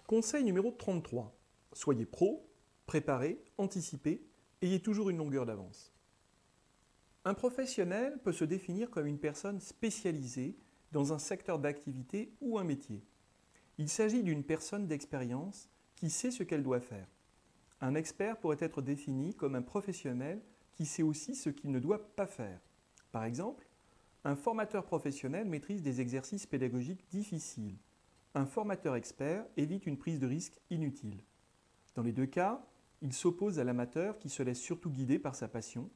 Conseil numéro 33. Soyez pro, préparez, anticipez, ayez toujours une longueur d'avance. Un professionnel peut se définir comme une personne spécialisée dans un secteur d'activité ou un métier. Il s'agit d'une personne d'expérience qui sait ce qu'elle doit faire. Un expert pourrait être défini comme un professionnel qui sait aussi ce qu'il ne doit pas faire. Par exemple, un formateur professionnel maîtrise des exercices pédagogiques difficiles. Un formateur expert évite une prise de risque inutile. Dans les deux cas, il s'oppose à l'amateur qui se laisse surtout guider par sa passion,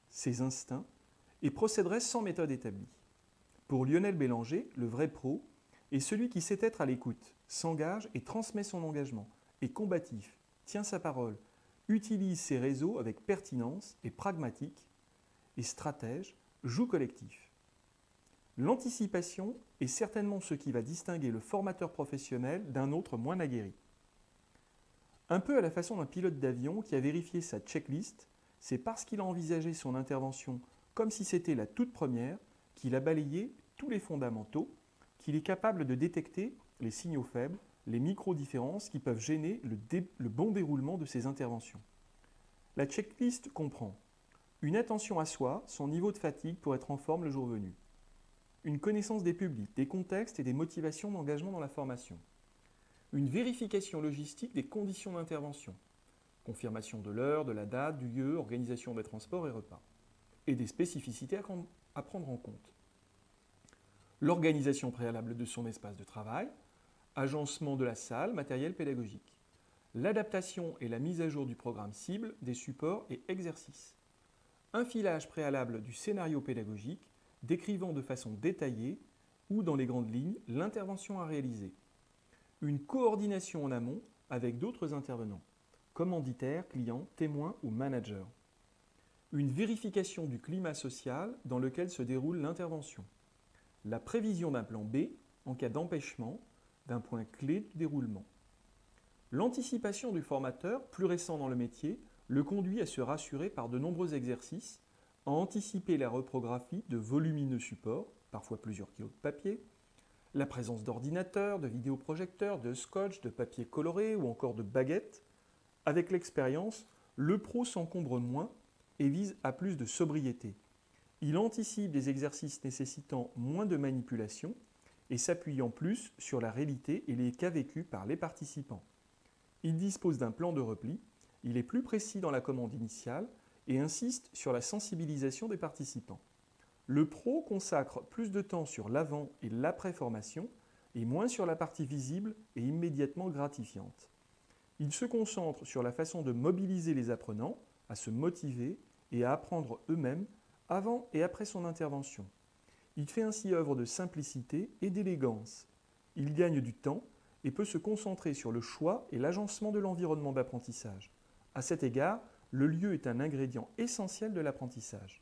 ses instincts, et procéderait sans méthode établie. Pour Lionel Bélanger, le vrai pro est celui qui sait être à l'écoute, s'engage et transmet son engagement, est combatif, tient sa parole, utilise ses réseaux avec pertinence, est pragmatique, est stratège, joue collectif. L'anticipation est certainement ce qui va distinguer le formateur professionnel d'un autre moins aguerri. Un peu à la façon d'un pilote d'avion qui a vérifié sa checklist, c'est parce qu'il a envisagé son intervention comme si c'était la toute première qu'il a balayé tous les fondamentaux, qu'il est capable de détecter les signaux faibles, les micro-différences qui peuvent gêner le bon déroulement de ses interventions. La checklist comprend une attention à soi, son niveau de fatigue pour être en forme le jour venu, une connaissance des publics, des contextes et des motivations d'engagement dans la formation, une vérification logistique des conditions d'intervention, confirmation de l'heure, de la date, du lieu, organisation des transports et repas, et des spécificités à prendre en compte. L'organisation préalable de son espace de travail, agencement de la salle, matériel pédagogique, l'adaptation et la mise à jour du programme cible, des supports et exercices, un filage préalable du scénario pédagogique, décrivant de façon détaillée ou dans les grandes lignes l'intervention à réaliser, une coordination en amont avec d'autres intervenants, commanditaires, clients, témoins ou managers, une vérification du climat social dans lequel se déroule l'intervention, la prévision d'un plan B en cas d'empêchement d'un point clé du déroulement. L'anticipation du formateur, plus récent dans le métier, le conduit à se rassurer par de nombreux exercices, à anticiper la reprographie de volumineux supports, parfois plusieurs kilos de papier, la présence d'ordinateurs, de vidéoprojecteurs, de scotch, de papier coloré ou encore de baguettes. Avec l'expérience, le pro s'encombre moins et vise à plus de sobriété. Il anticipe des exercices nécessitant moins de manipulation et s'appuyant plus sur la réalité et les cas vécus par les participants. Il dispose d'un plan de repli, il est plus précis dans la commande initiale et insiste sur la sensibilisation des participants. Le pro consacre plus de temps sur l'avant et l'après-formation et moins sur la partie visible et immédiatement gratifiante. Il se concentre sur la façon de mobiliser les apprenants, à se motiver et à apprendre eux-mêmes avant et après son intervention. Il fait ainsi œuvre de simplicité et d'élégance. Il gagne du temps et peut se concentrer sur le choix et l'agencement de l'environnement d'apprentissage. À cet égard, le lieu est un ingrédient essentiel de l'apprentissage.